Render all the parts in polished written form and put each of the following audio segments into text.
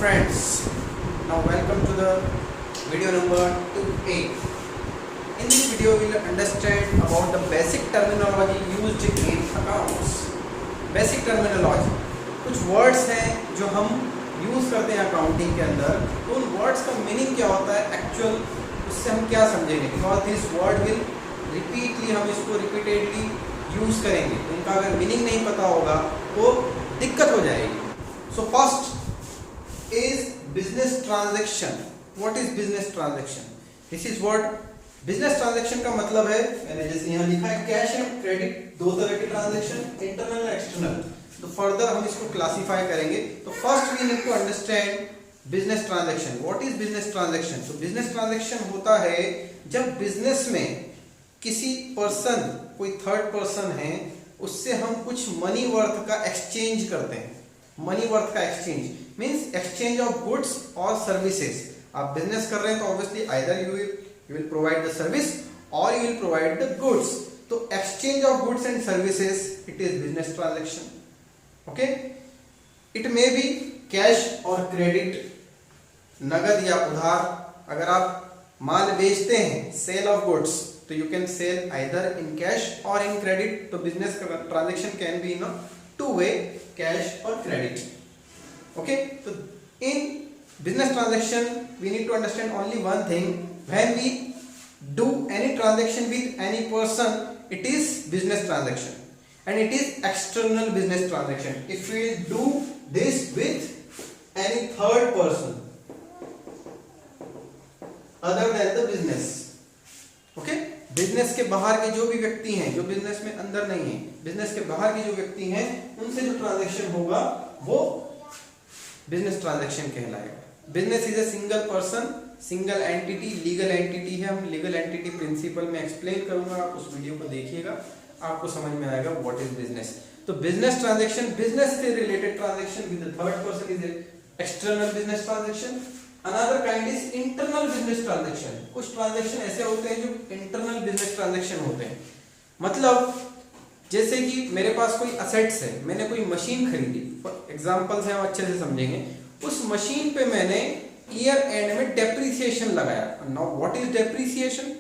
friends, now welcome to the video number 28. In this video we will understand about the basic terminology used in accounts. Basic terminology, कुछ words हैं जो हम use करते हैं accounting के अंदर, तो उन words का मीनिंग क्या होता है एक्चुअल, उससे हम क्या समझेंगे, because this word will repeatedly, हम इसको रिपीटेडली यूज़ करेंगे, उनका अगर मीनिंग नहीं पता होगा तो दिक्कत हो जाएगी. So first is business transaction. What is business transaction? This is what business transaction का मतलब है, मैंने जैसे यहाँ लिखा है कैश एंड क्रेडिट, दो तरह के ट्रांजैक्शन, इंटरनल और एक्सटर्नल. तो फर्दर हम इसको क्लासिफाई करेंगे. तो first we need to understand business transaction. What is business transaction? तो बिजनेस ट्रांजैक्शन होता है जब बिजनेस में किसी पर्सन, कोई थर्ड पर्सन है, उससे हम कुछ मनी वर्थ का एक्सचेंज करते हैं. मनी वर्थ का exchange means exchange of goods और सर्विसेज. आप बिजनेस कर रहे हैं तो obviously either you will provide the service or you will provide the goods. तो exchange of goods and services, it is business transaction. Okay, it may be cash or credit, नगद या उधार. अगर आप माल बेचते हैं, सेल ऑफ गुड्स, तो you can sell either in cash or in credit. तो business transaction can be in two way, cash or credit. Okay, so in business transaction we need to understand only one thing. When we do any transaction with any person, it is business transaction and it is external business transaction if we do this with any third person other than the business. Okay, business के बाहर के जो भी व्यक्ति हैं, जो business में अंदर नहीं है, बिजनेस के बाहर के जो व्यक्ति हैं, उनसे जो ट्रांजैक्शन होगा वो बिजनेस ट्रांजैक्शन कहलाएगा. Business is a single person, single entity, legal entity है. हम लीगल एंटिटी प्रिंसिपल में एक्सप्लेन करूंगा, आप उस वीडियो को देखिएगा, आपको समझ में आएगा व्हाट इज बिजनेस. तो बिजनेस ट्रांजैक्शन, बिजनेस से related transaction with the third person is external business transaction. Another kind is internal business transaction. कुछ ट्रांजैक्शन ऐसे होते हैं जो इंटरनल बिजनेस ट्रांजैक्शन होते हैं. मतलब जैसे कि मेरे पास कोई असेट्स है, मैंने कोई मशीन खरीदी, एग्जांपल्स हैं, हम अच्छे से समझेंगे. उस मशीन पे मैंने ईयर एंड में डेप्रिसिएशन लगाया. Now what is depreciation?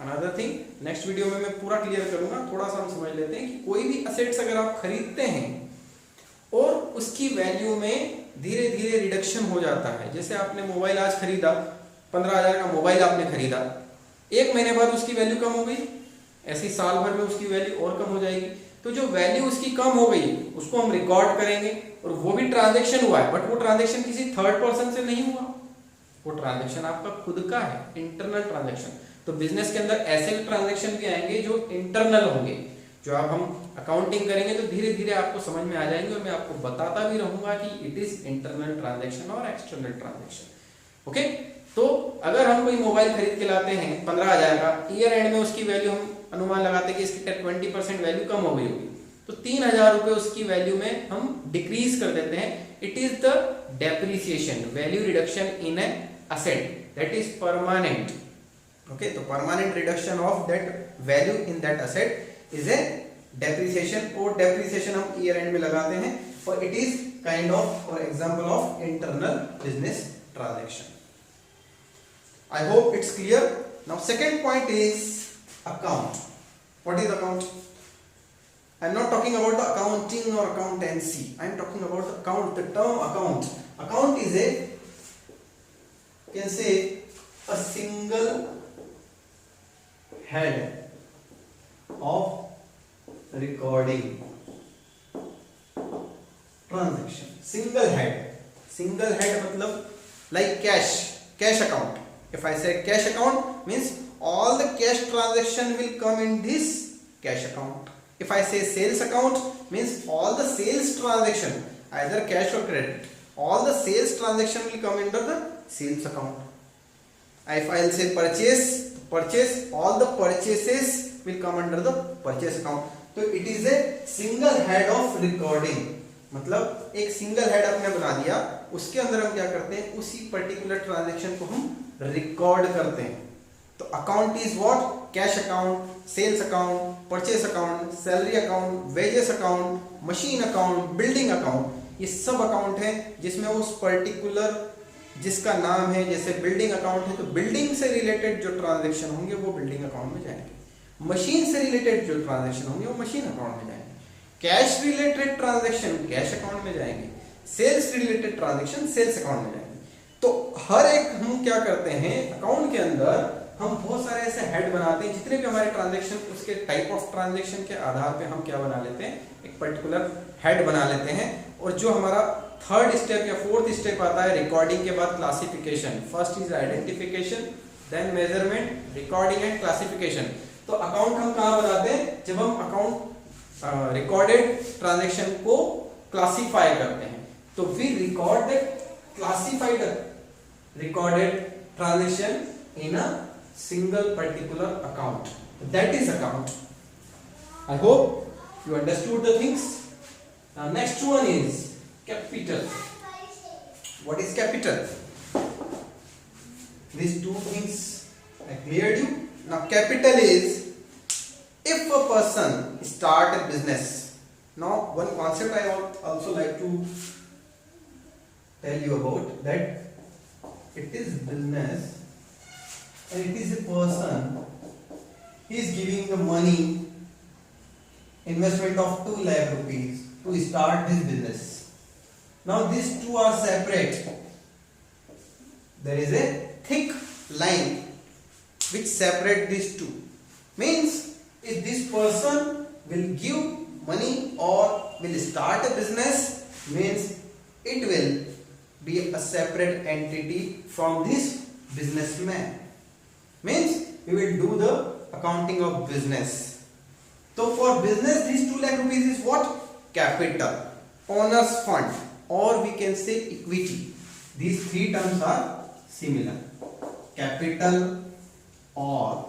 Another thing, next video में मैं पूरा क्लियर करूंगा. थोड़ा सा हम समझ लेते हैं कि कोई भी असेट्स अगर आप खरीदते हैं और उसकी वैल्यू में धीरे धीरे रिडक्शन हो जाता है. जैसे आपने मोबाइल आज खरीदा, 15,000 का मोबाइल आपने खरीदा, एक महीने बाद उसकी वैल्यू कम हो गई, ऐसी साल भर में उसकी वैल्यू और कम हो जाएगी. तो जो वैल्यू उसकी कम हो गई उसको हम रिकॉर्ड करेंगे, और वो भी ट्रांजैक्शन हुआ है, बट वो ट्रांजैक्शन किसी थर्ड पर्सन से नहीं हुआ, वो ट्रांजैक्शन आपका खुद का है, इंटरनल ट्रांजैक्शन. तो बिजनेस के अंदर ऐसे ट्रांजैक्शन भी आएंगे जो इंटरनल होंगे, जो आप हम अकाउंटिंग करेंगे तो धीरे धीरे आपको समझ में आ जाएंगे, और मैं आपको बताता भी रहूंगा कि इट इज इंटरनल ट्रांजैक्शन और एक्सटर्नल ट्रांजैक्शन. ओके, तो अगर हम कोई मोबाइल खरीद के लाते हैं 15,000 का, ईयर एंड में उसकी वैल्यू हम अनुमान लगाते हैं कि इसकी 20% वैल्यू कम हो गई होगी, तो 3,000 रुपए उसकी वैल्यू में हम डिक्रीज कर देते हैं. It is the depreciation, value reduction in an asset that is permanent. Okay, तो permanent reduction of that value in that asset is a depreciation. और डेप्रिसिएशन हम ईयर एंड में लगाते हैं, और it is kind of or example of internal business transaction. I hope it's clear. Now second point is account. What is account? I'm not talking about the accounting or accountancy. I'm talking about the account, the term account. Account is a, you can say, a single head of recording transaction. Single head. Single head मतलब like cash account. If I say cash account means all the cash transaction will come in this cash account. If I say sales account means all the sales transaction, either cash or credit, all the sales transaction will come under the sales account. If I say purchase, all the purchases will come under the purchase account. So it is a single head of recording. मतलब एक single head आपने बना दिया, उसके अंदर हम क्या करते हैं, उसी पर्टिकुलर ट्रांजैक्शन को हम रिकॉर्ड करते हैं. तो account is what? Cash account, sales account, purchase account, salary account, wages account, machine account, building account. ये सब अकाउंट है जिसमें उस पर्टिकुलर जिसका नाम है, जैसे बिल्डिंग अकाउंट है तो बिल्डिंग से रिलेटेड जो ट्रांजैक्शन होंगे वो बिल्डिंग अकाउंट में जाएंगे, मशीन से रिलेटेड जो ट्रांजैक्शन होंगे वो मशीन अकाउंट में जाएंगे, cash related transaction cash account में जाएंगे, sales related transaction sales account में जाएंगे। तो हर एक हम क्या करते हैं अकाउंट के अंदर हम बहुत सारे ऐसे हेड बनाते हैं, जितने भी हमारे ट्रांजैक्शन उसके टाइप ऑफ ट्रांजैक्शन के आधार पे हम क्या बना लेते हैं, एक पर्टिकुलर हेड बना लेते हैं। और जो हमारा थर्ड स्टेप या फोर्थ स्टेप आता है रिकॉर्डिंग के बाद classification, first is identification, then measurement, recording and classification. तो अकाउंट हम कहाँ बनाते हैं, जब हम अकाउंट रिकॉर्डेड ट्रांजैक्शन को क्लासिफाई करते हैं तो we record the classified recorded transaction in a single particular account. That is account. I hope you understood the things. Now next one is capital. What is capital? These two things I cleared you. Now capital is if a person start a business. Now one concept I also like to tell you about, that it is business and it is a person, he is giving the money, investment of 2 lakh rupees to start his business. Now these two are separate. There is a thick line which separate these two. Means if this person will give money or will start a business, means it will be a separate entity from this businessman. Means we will do the accounting of business. So for business these 2 lakh rupees is what? Capital, owner's fund, or we can say equity. These three terms are similar. Capital or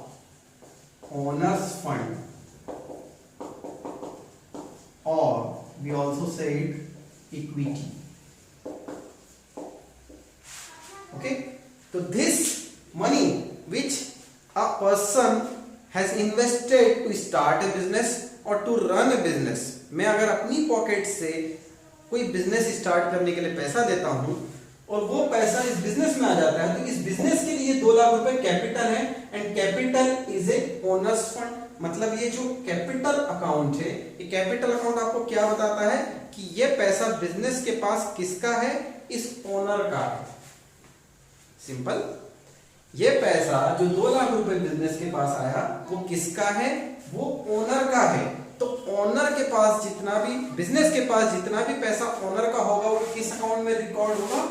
owner's fund, or we also say it equity. Okay, so this money which a person has invested to start a business or to run a business, मैं अगर अपनी pocket से कोई business start करने के लिए पैसा देता हूं और वो पैसा इस बिजनेस में आ जाता है, तो इस बिजनेस के लिए 2 लाख रुपए कैपिटल है and capital is A owner's fund. मतलब ये जो कैपिटल अकाउंट है, ये कैपिटल अकाउंट आपको क्या बताता है कि ये पैसा बिजनेस के पास किसका है, इस ओनर का है। सिंपल, ये पैसा जो 2 लाख रुपए बिजनेस के पास आया वो किसका है, वो ओनर का है। तो ओनर के पास जितना भी, बिजनेस के पास जितना भी पैसा ओनर का होगा वो किस अकाउंट में रिकॉर्ड होगा,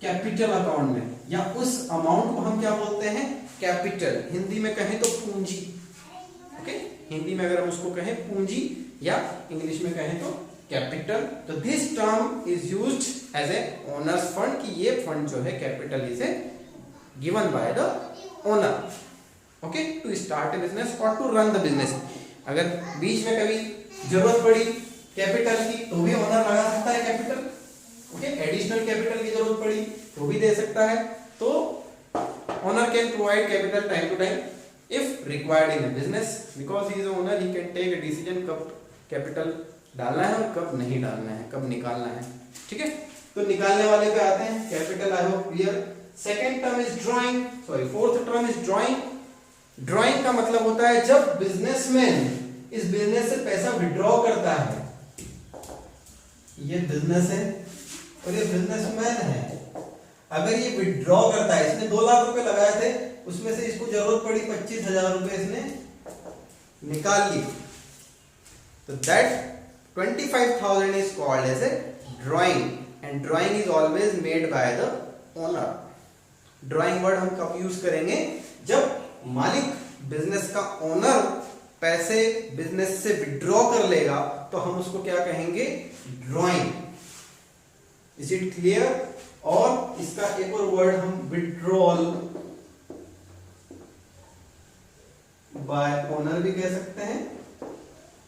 कैपिटल अकाउंट में, या उस अमाउंट को हम क्या बोलते हैं, कैपिटल। हिंदी में कहें तो पूंजी। ओके, हिंदी में अगर हम उसको कहें पूंजी या इंग्लिश में कहें तो कैपिटल। तो this term is used as a owner's fund, कि ये फंड जो है capital is a given by the owner, okay, to start a business or to run the business. अगर बीच में कभी जरूरत पड़ी कैपिटल की तो भी ओनर लगा सकता है कैपिटल। ओके, एडिशनल कैपिटल की जरूरत पड़ी तो भी दे सकता है। तो owner can provide capital time to time if required in a business, because he is the owner, he can take a decision कब कैपिटल डालना है और कब नहीं डालना है, कब निकालना है। ठीक है, तो निकालने वाले पे आते हैं। Capital I hope clear. Second term is drawing, sorry fourth term is drawing. Drawing का मतलब होता है जब बिजनेसमैन इस बिजनेस से पैसा विड्रॉ करता है। ये बिजनेस है और ये बिजनेसमैन है, अगर ये विड्रॉ करता है, इसने 2 लाख रुपए लगाए थे, उसमें से इसको जरूरत पड़ी 25,000 रुपए इसने निकाल ली, तो that 25,000 is called as a drawing, and drawing is always made by the owner. Drawing word हम कब यूज करेंगे, जब मालिक बिजनेस का ओनर पैसे बिजनेस से विड्रॉ कर लेगा तो हम उसको क्या कहेंगे, ड्राइंग। Is it clear? और इसका एक और वर्ड हम विड्रॉल बाय ओनर भी कह सकते हैं,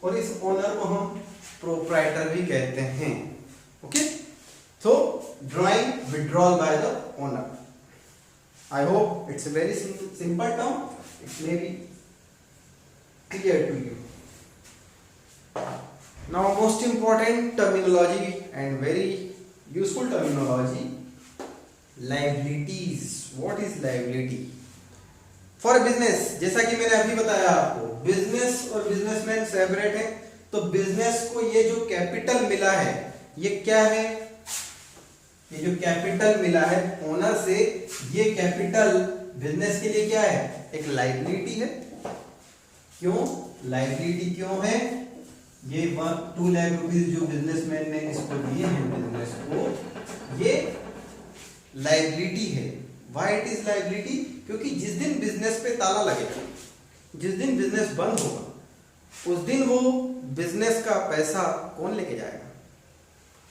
और इस ओनर को हम प्रोप्राइटर भी कहते हैं। Okay, so drawing withdrawal by the owner. I hope it's a very simple term. It may be clear to you. Now most important terminology and very useful terminology, liabilities. What is liability for business? जैसा कि मैंने अभी बताया आपको, business और businessman separate है। तो business को ये जो कैपिटल मिला है, ये क्या है? ये जो कैपिटल मिला है ओनर से, ये कैपिटल बिजनेस के लिए क्या है? एक लायबिलिटी है। क्यों लायबिलिटी क्यों है? ये 2 लाख रुपीस जो बिजनेसमैन ने इसको दिए हैं बिजनेस को, ये लायबिलिटी है। Why it is liability? क्योंकि जिस दिन बिजनेस पे ताला लगेगा, जिस दिन बिजनेस बंद होगा, उस दिन वो बिजनेस का पैसा कौन लेके जाएगा?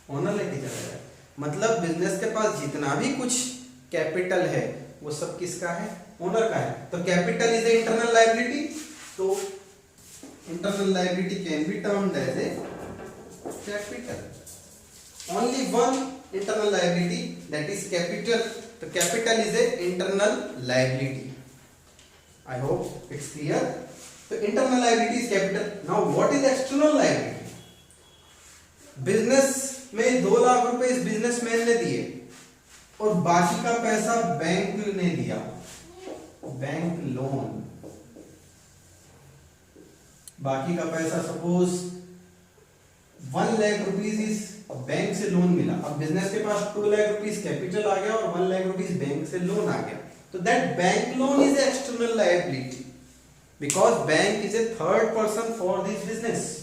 ओनर लेके जाएगा। मतलब बिजनेस के पास जितना भी कुछ कैपिटल है वो सब किसका है? ओनर का है। तो capital is a internal liability. तो internal liability can be termed as a capital. Only one internal liability, that is capital. तो capital is a internal liability. I hope it's clear. तो internal liability is capital. Now what is external liability? Business में 2 लाख रुपए इस businessman ने दिए और बाकी का पैसा बैंक ने दिया, बैंक लोन। बाकी का पैसा सपोज 1 लाख रुपीस इस बैंक से लोन मिला। अब बिजनेस के पास 2 लाख रुपीस कैपिटल आ गया और 1 लाख रुपीस बैंक से लोन आ गया। तो that bank loan is external liability because bank is a third person for this business.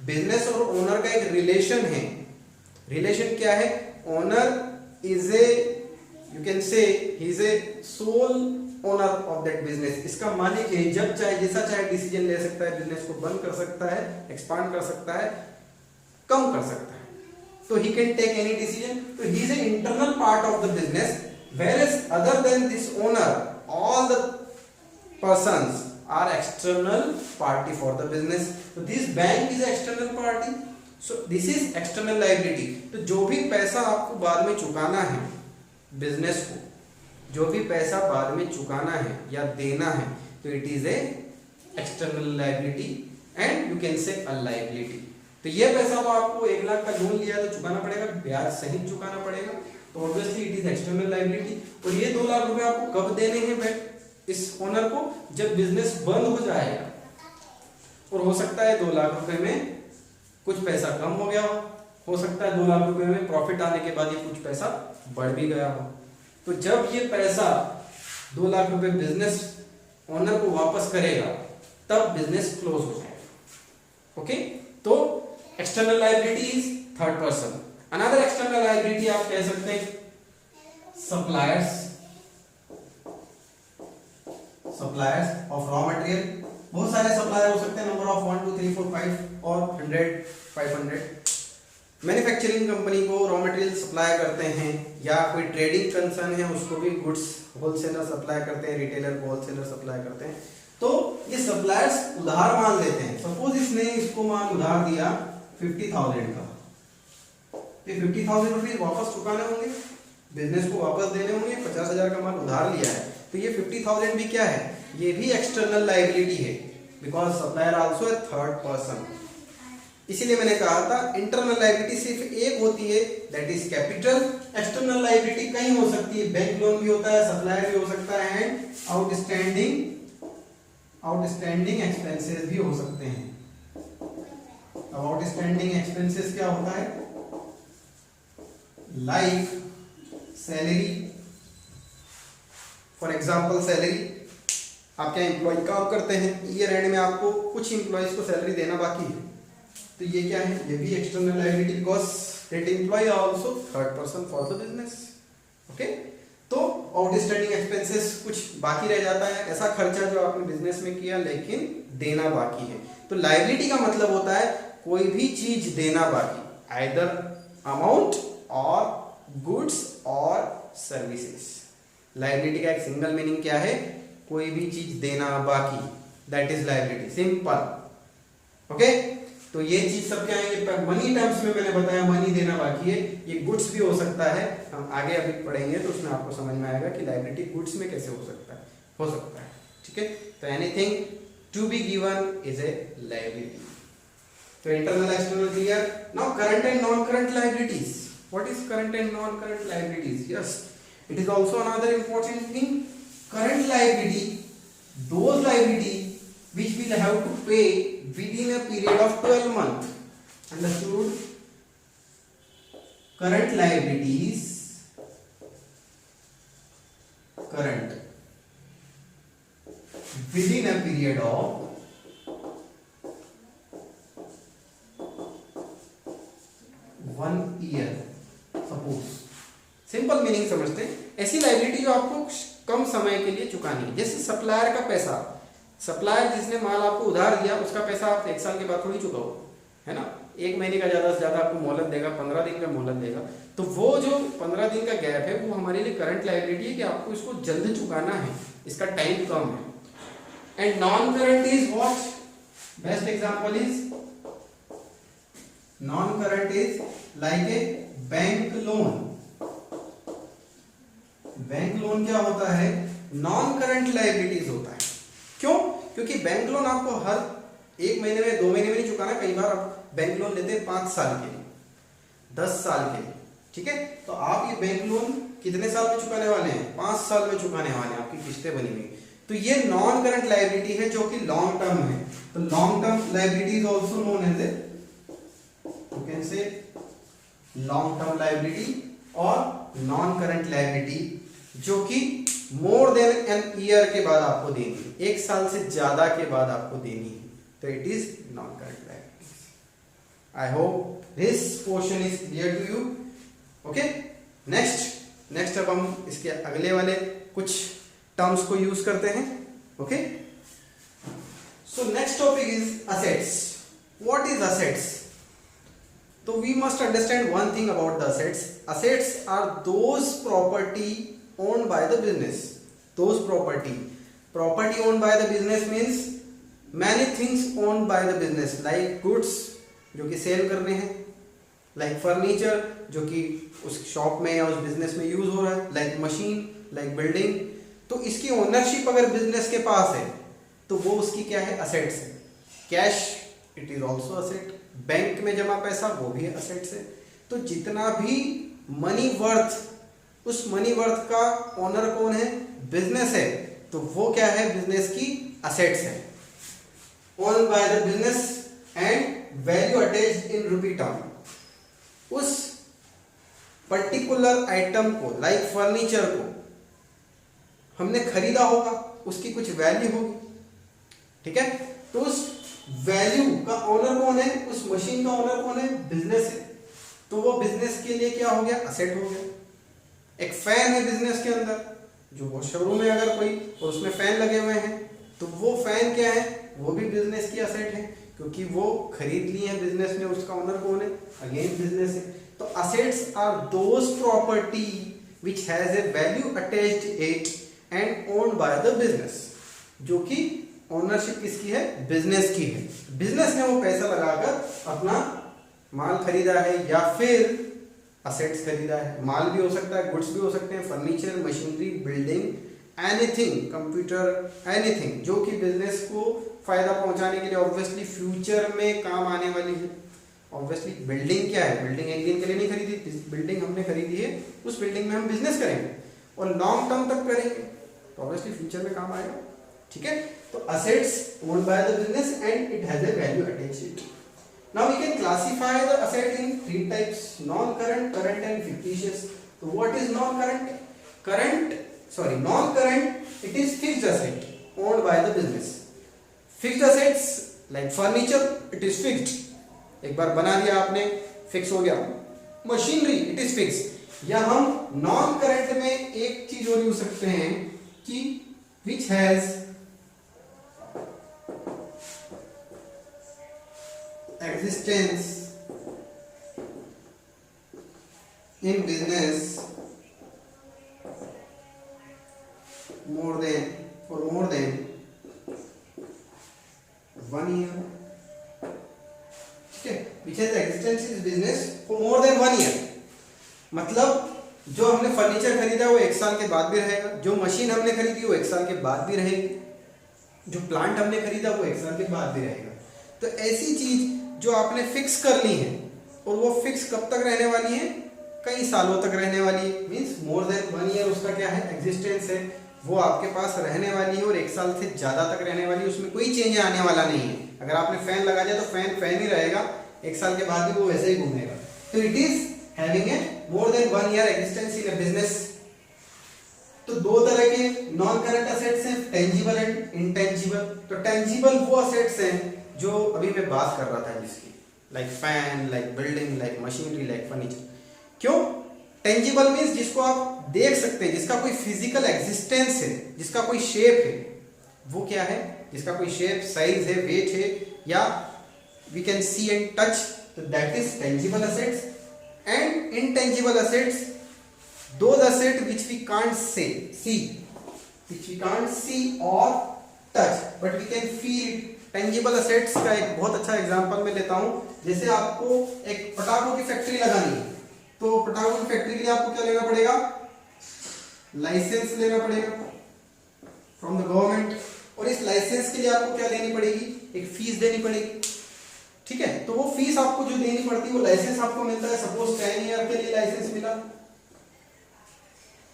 Business और ओनर का एक रिलेशन है। रिलेशन क्या है? Owner is a, you can say he is a sole owner of that business. इसका मालिक है। जब चाहे जैसा चाहे डिसीजन ले सकता है, बिजनेस को बंद कर सकता है, एक्सपांड कर सकता है, कम कर सकता है। तो he can take any decision. तो he is a internal part of the business, whereas other than this owner, all the persons are external party for the business. So this bank is external party. So this is external liability. तो जो भी पैसा आपको बाद में चुकाना है business को, जो भी पैसा बाद में चुकाना है या देना है, तो it is a external liability and you can से अ लायबिलिटी। तो ये पैसा तो आपको 1 लाख का लोन लिया तो चुकाना पड़ेगा, ब्याज सहित चुकाना पड़ेगा। तो obviously it is external liability. और ये 2 लाख रुपए आपको कब देने हैं इस ओनर को? जब बिजनेस बंद हो जाएगा। और हो सकता है 2 लाख रुपए में कुछ पैसा कम हो गया हो सकता है 2 लाख रुपए में प्रॉफिट आने के बाद ये कुछ पैसा बढ़ भी गया हो। तो जब ये पैसा 2 लाख रुपए बिजनेस ओनर को वापस करेगा, तब बिजनेस क्लोज हो जाएगा। ओके, तो external liability is third person. Another external liability आप कह सकते हैं suppliers, suppliers of raw material. बहुत सारे सप्लायर हो सकते हैं, नंबर ऑफ 1 2 3 4 5 और 100 500। मैन्युफैक्चरिंग कंपनी को रॉ मटेरियल सप्लाई करते हैं, या कोई ट्रेडिंग कंसर्न है उसको भी गुड्स होलसेलर सप्लाई करते हैं, रिटेलर को होलसेलर सप्लाई करते हैं। तो ये सप्लायर्स उधार माल देते हैं। सपोज इसने इसको माल उधार दिया 50,000 का, ये 50,000 रुपीज वापस चुकाने होंगे, बिजनेस को वापस देने होंगे। 50,000 का माल उधार लिया है, तो ये 50,000 भी क्या है? ये भी एक्सटर्नल लायबिलिटी है, because supplier also a third person. इसीलिए मैंने कहा था इंटरनल लायबिलिटी सिर्फ एक होती है, that is capital. External liability कई हो सकती है, बैंक लोन भी होता है, सप्लायर भी हो सकता है, एंड आउटस्टैंडिंग एक्सपेंसेस भी हो सकते हैं। अब आउटस्टैंडिंग एक्सपेंसेस क्या होता है? Like salary, for example salary, आप क्या एम्प्लॉय काम करते हैं, ईयर एंड में आपको कुछ एम्प्लॉयज को सैलरी देना बाकी है, तो ये क्या है? ये भी external liability, because that employee also third person for the business. Okay, तो आउटस्टैंडिंग एक्सपेंसेस कुछ बाकी रह जाता है, ऐसा खर्चा जो आपने बिजनेस में किया लेकिन देना बाकी है। तो लायबिलिटी का मतलब होता है कोई भी चीज देना बाकी, आइदर अमाउंट और गुड्स और सर्विसेज। लायबिलिटी का एक सिंगल मीनिंग क्या है? कोई भी चीज देना बाकी, that is liability, simple. Okay, तो ये चीज सब क्या है? ये मनी टर्म्स में मैंने बताया मनी देना बाकी है। ये गुड्स भी हो सकता है, हम आगे अभी पढ़ेंगे तो उसमें आपको समझ में आएगा कि लायबिलिटी गुड्स में कैसे हो सकता है। ठीक है, तो anything to be given is a liability. तो internal external clear. Now current and non current liabilities. What is current and non-current liabilities? Yes, it is also another important thing. Current liability, those liability which will have to pay within a period of 12 months. Understood? Current liabilities, current within a period of 1 year. Suppose simple meaning समझते हैं, ऐसी liability जो आपको कम समय के लिए चुकानी है। जैसे सप्लायर का पैसा, सप्लायर जिसने माल आपको उधार दिया उसका पैसा आप 1 साल के बाद थोड़ी चुकाओ, है ना। 1 महीने का ज़्यादा से ज़्यादा आपको मोहलत देगा, 15 दिन का मोहलत देगा। तो वो जो 15 दिन का गैप है वो हमारे लिए करंट लाइबिलिटी है कि आपको इसको जल्द चुकाना है, इसका टाइम कम है। And non current is what? Best example is non current is like a bank loan. Bank loan क्या होता है? नॉन करंट लाइबिलिटीज होता है। क्यों? क्योंकि बैंक लोन आपको हर 1 महीने में 2 महीने में नहीं चुकाना। कई बार आप बैंक लोन लेते हैं 5 साल के लिए, 10 साल के लिए, ठीक है। तो आप ये बैंक लोन कितने साल में चुकाने वाले हैं? 5 साल में चुकाने वाले हैं, आपकी किस्तें बनी हुई। तो ये नॉन करंट लाइबिलिटी है जो कि लॉन्ग टर्म है। तो long term liability is also known as a, you can say long term liability और नॉन करंट लाइबिलिटी जो कि मोर देन एन ईयर के बाद आपको देनी है, 1 साल से ज्यादा के बाद आपको देनी है। तो it is non current liability. I hope this portion is clear to you. Okay, next अब हम इसके अगले वाले कुछ टर्म्स को यूज करते हैं। Okay, so next topic is assets. What is assets? So we must understand one thing about the assets. Assets are those property owned by the business. Those property owned by the business means many things owned by the business, like goods जो कि cell कर रहे हैं, like furniture जो कि उस shop में या उस बिजनेस में यूज हो रहा है, like मशीन, like बिल्डिंग। तो इसकी ओनरशिप अगर बिजनेस के पास है तो वो उसकी क्या है? असेट्स है। Cash, it is also asset. Bank में जमा पैसा, वो भी असेट्स है। तो जितना भी मनी वर्थ, उस मनी वर्थ का ओनर कौन है? बिजनेस है। तो वो क्या है? बिजनेस की असेट्स है, owned by the business and value attached in rupee term. उस पर्टिकुलर आइटम को, लाइक फर्नीचर को हमने खरीदा होगा, उसकी कुछ वैल्यू होगी, ठीक है। तो उस वैल्यू का ओनर कौन है? उस मशीन का ओनर कौन है? बिजनेस है। तो वो बिजनेस के लिए क्या हो गया? असेट हो गया। एक फैन है बिजनेस के अंदर, जो वो शोरूम में अगर कोई और उसमें फैन लगे हुए हैं तो वो फैन क्या है? वो भी बिजनेस की असेट है, क्योंकि वो खरीद लिए हैं बिजनेस ने। उसका ओनर कौन है? अगेन बिजनेस है। तो assets are those property which has a value attached it and owned by the business, जो कि ओनरशिप किसकी है? बिजनेस की है। बिजनेस ने वो पैसा लगाकर अपना माल खरीदा है या फिर असेट्स खरीदा है। माल भी हो सकता है, गुड्स भी हो सकते हैं, furniture, machinery, building, anything, computer, anything जो कि बिजनेस को फायदा पहुंचाने के लिए ऑब्वियसली फ्यूचर में काम आने वाली है। ऑब्वियसली बिल्डिंग क्या है? बिल्डिंग एक दिन के लिए नहीं खरीदी, बिल्डिंग हमने खरीदी है, उस बिल्डिंग में हम बिजनेस करेंगे और लॉन्ग टर्म तक करेंगे, तो ऑब्वियसली फ्यूचर में काम आएगा, ठीक है। तो assets owned by the business and it has a value attached to it. Now we can classify the asset in 3 types: non-current, current and fictitious. So what is non-current? Non-current, it is fixed asset owned by the business. Fixed assets like furniture, it is fixed. एक बार बना दिया आपने, fix हो गया। Machinery, it is fixed. या हम non-current में एक चीज और यूज सकते हैं कि which has existence in business more than 1 year, ठीक है। which has existence in business for more than 1 year, मतलब जो हमने फर्नीचर खरीदा वो 1 साल के बाद भी रहेगा, जो मशीन हमने खरीदी वो 1 साल के बाद भी रहेगी, जो प्लांट हमने खरीदा वो 1 साल के बाद भी रहेगा। तो ऐसी चीज जो आपने फिक्स कर ली है और वो फिक्स कब तक रहने वाली है? कई सालों तक रहने वाली, मीन्स मोर देन 1 ईयर उसका क्या है एग्जिस्टेंस है, वो आपके पास रहने वाली है और 1 साल से ज़्यादा तक रहने वाली है, उसमें कोई चेंज आने वाला नहीं है। अगर आपने फैन लगा दिया तो फैन ही रहेगा, 1 साल के बाद भी वो वैसे ही घूमेगा। तो it is having a more than 1 year existence in A business. तो दो तरह के नॉन करंट असेट्स हैं, टेंजिबल एंड इनटेंजिबल। तो टेंजिबल वो असेट्स हैं जो अभी मैं बात कर रहा था जिसकी, like fan, like building, like machinery, like furniture. क्यों टेंजिबल मीन्स जिसको आप देख सकते हैं, जिसका कोई फिजिकल एग्जिस्टेंस है, जिसका कोई शेप है, वो क्या है, जिसका कोई शेप, साइज है, वेट है, या we can see and touch, तो that is tangible assets. And intangible assets, those assets which we can't see, which we can't see or touch but we can feel it। Tangible assets का एक बहुत अच्छा example मैं लेता हूं, जैसे आपको एक पटाखों की फैक्ट्री लगानी है, तो पटाखों की फैक्ट्री के लिए आपको क्या लेना पड़ेगा, लाइसेंस लेना पड़ेगा फ्रॉम द गवर्नमेंट, और इस लाइसेंस के लिए आपको क्या देनी पड़ेगी, एक फीस देनी पड़ेगी, ठीक है। तो वो फीस आपको जो देनी पड़ती है, वो लाइसेंस आपको मिलता है, सपोज 10 ईयर के लिए लाइसेंस मिला,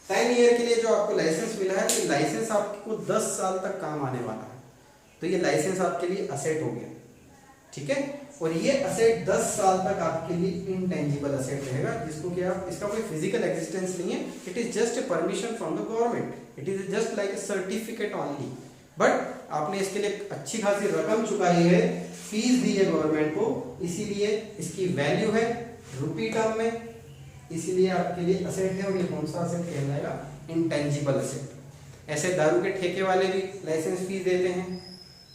10 ईयर के लिए जो आपको लाइसेंस मिला है, तो लाइसेंस आपको 10 साल तक काम आने वाला है, तो ये लाइसेंस आपके लिए असेट हो गया, ठीक है। और ये असेट 10 साल तक आपके लिए इनटेंजिबल असेट रहेगा, जिसको कि आप, इसका कोई फिजिकल एग्जिस्टेंस नहीं है, it is just a permission from the government, it is just like A certificate only, but आपने इसके लिए अच्छी खासी रकम चुकाई है, फीस दी है गवर्नमेंट को, इसीलिए इसकी वैल्यू है रुपी टर्म में, इसीलिए आपके लिए असेट है। और ये कौन सा असेट कहलाएगा, इनटेंजिबल असेट। ऐसे दारू के ठेके वाले भी लाइसेंस फीस देते हैं,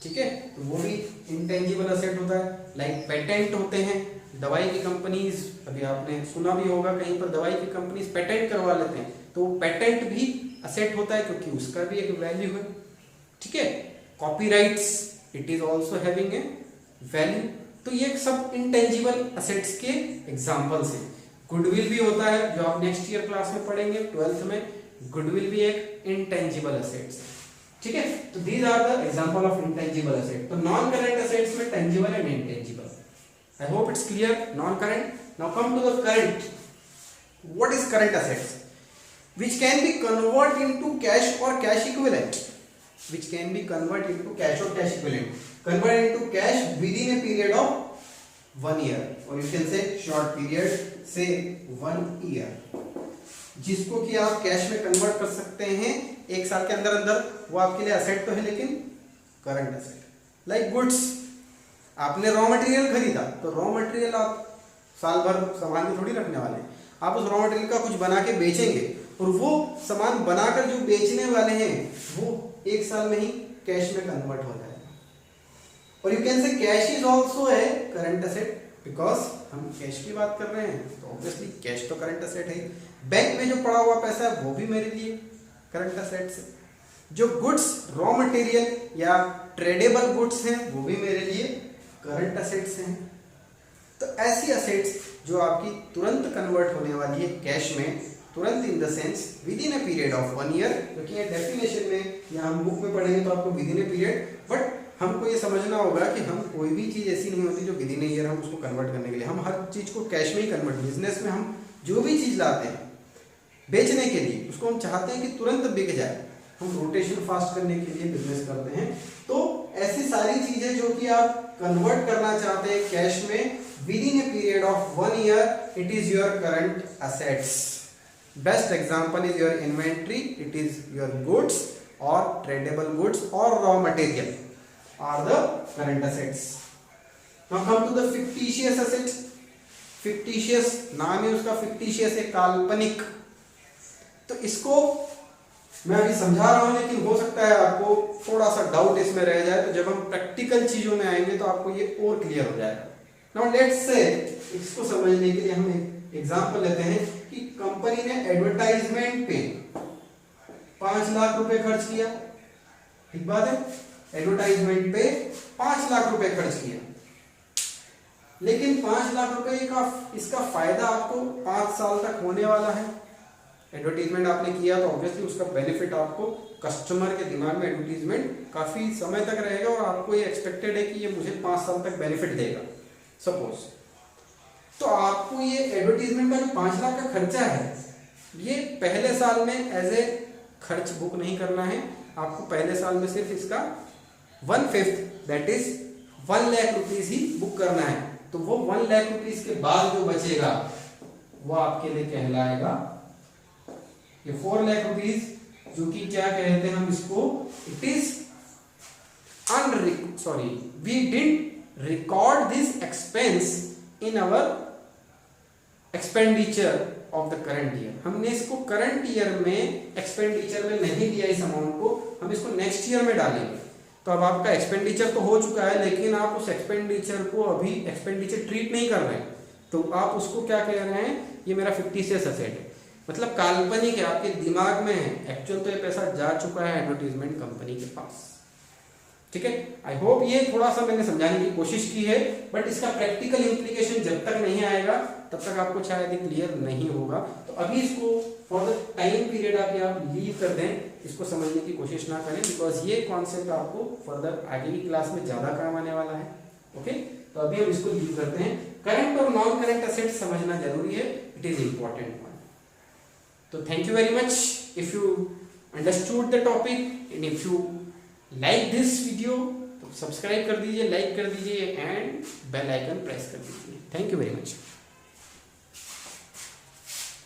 ठीक है, तो वो भी इनटेंजिबल असेट होता है। लाइक पेटेंट होते हैं, दवाई की कंपनीज, अभी आपने सुना भी होगा कहीं पर दवाई की कंपनीज पेटेंट करवा लेते हैं, तो पेटेंट भी असेट होता है क्योंकि उसका भी एक वैल्यू है, ठीक है। Copyrights, it is also having a value. तो ये सब इनटेंजिबल असेट्स के एग्जाम्पल्स हैं। गुडविल भी होता है, जो आप नेक्स्ट ईयर क्लास में पढ़ेंगे 12th में, गुडविल भी एक इनटेंजिबल असेट्स है, ठीक है। तो these are the example of intangible asset. तो नॉन करंट असेट्स में tangible and intangible. I hope it's clear. Non current. Now come to the current. What is current assets? which can be converted into cash or cash equivalent, which can be converted into cash or cash equivalent, convert into cash within a period of 1 year, or you can say short period, say 1 year, जिसको कि आप cash में convert कर सकते हैं 1 साल के अंदर अंदर। वो आपके लिए असेट तो है, लेकिन करंट असेट। लाइक गुड्स, आपने रॉ मटेरियल खरीदा, तो रॉ मटेरियल आप साल भर सामान थोड़ी रखने वाले हैं, आप उस रॉ मटेरियल का कुछ बना के बेचेंगे, और वो सामान बनाकर जो बेचने वाले हैं वो 1 साल में ही कैश में कन्वर्ट हो जाएगा। और यू कैन से कैश इज ऑल्सो है करंट असेट, बिकॉज हम कैश की बात कर रहे हैं, तो ऑब्वियसली कैश तो करंट असेट है। बैंक में जो पड़ा हुआ पैसा है वो भी मेरे लिए करंट असेट्स है। जो गुड्स, रॉ मटेरियल या ट्रेडेबल गुड्स हैं वो भी मेरे लिए करंट असेट्स हैं। तो ऐसी असेट्स जो आपकी तुरंत कन्वर्ट होने वाली है कैश में, तुरंत in the sense with in a period of 1 year, क्योंकि ये डेफिनेशन में या हम बुक में पढ़ेंगे तो आपको with in a period, but हमको ये समझना होगा कि हम कोई भी चीज़ ऐसी नहीं होती जो विद इन ए ईयर हम उसको कन्वर्ट करने के लिए, हम हर चीज़ को कैश में ही कन्वर्ट, बिजनेस में हम जो भी चीज़ लाते हैं बेचने के लिए, उसको हम चाहते हैं कि तुरंत बिक जाए, हम रोटेशन फास्ट करने के लिए बिजनेस करते हैं। तो ऐसी सारी चीज़ें जो कि आप कन्वर्ट करना चाहते हैं कैश में with in a period of 1 year, it is your current assets. Best example is your inventory, it is your goods or tradable goods or raw material are the current assets. Now come to the fictitious asset. Fictitious नाम है उसका, fictitious है काल्पनिक। तो इसको मैं अभी समझा रहा हूं, लेकिन हो सकता है आपको थोड़ा सा डाउट इसमें रह जाए, तो जब हम प्रैक्टिकल चीजों में आएंगे तो आपको ये और क्लियर हो जाएगा। Now let's say, इसको समझने के लिए हम एक एग्जाम्पल लेते हैं कि कंपनी ने एडवर्टाइजमेंट पे 5 लाख रुपए खर्च किया, ठीक बात है, एडवर्टाइजमेंट पे 5 लाख रुपए खर्च किया, लेकिन 5 लाख रुपए का इसका फायदा आपको 5 साल तक होने वाला है। एडवर्टाइजमेंट आपने किया तो ऑब्वियसली उसका बेनिफिट आपको, कस्टमर के दिमाग में एडवर्टाइजमेंट काफी समय तक रहेगा और आपको ये एक्सपेक्टेड है कि ये मुझे 5 साल तक बेनिफिट देगा। सपोज तो आपको ये एडवर्टीजमेंट का जो 5 लाख का खर्चा है, ये पहले साल में एज ए खर्च बुक नहीं करना है। आपको पहले साल में सिर्फ इसका 1/5 that is 1 lakh rupees he book करना है। तो वो 1 लाख रुपीज के बाद जो बचेगा वो आपके लिए कहलाएगा ये 4 लाख रुपीज, जो कि क्या कहते हैं हम इसको, it is we didn't record this expense in our expenditure of the current year। हमने इसको करंट ईयर में एक्सपेंडिचर में नहीं दिया इस अमाउंट को, हम इसको नेक्स्ट ईयर में डालेंगे। तो अब आपका एक्सपेंडिचर तो हो चुका है, लेकिन आप उस एक्सपेंडिचर को अभी एक्सपेंडिचर ट्रीट नहीं कर रहे हैं, तो आप उसको क्या कह रहे हैं, ये मेरा फिक्टिशियस असेट है, मतलब काल्पनिक है, आपके दिमाग में है, एक्चुअल तो ये पैसा जा चुका है एडवर्टीजमेंट कंपनी के पास। ठीक है, आई होप ये थोड़ा सा मैंने समझाने की कोशिश की है, बट इसका प्रैक्टिकल इम्प्लीकेशन जब तक नहीं आएगा तब तक आपको शायद क्लियर नहीं होगा। तो अभी इसको फॉर द टाइम पीरियड आप लीव कर दें, इसको समझने की कोशिश ना करें, बिकॉज ये कॉन्सेप्ट आपको फर्दर आगे की क्लास में ज्यादा काम आने वाला है। ओके, तो अभी हम इसको लीव करते हैं। करंट और नॉन करंट एसेट समझना जरूरी है, इट इज इंपॉर्टेंट वन। तो thank you very much if you understood the topic and if you like this video तो सब्सक्राइब कर दीजिए, लाइक कर दीजिए एंड बेल आइकन प्रेस कर दीजिए। Thank you very much.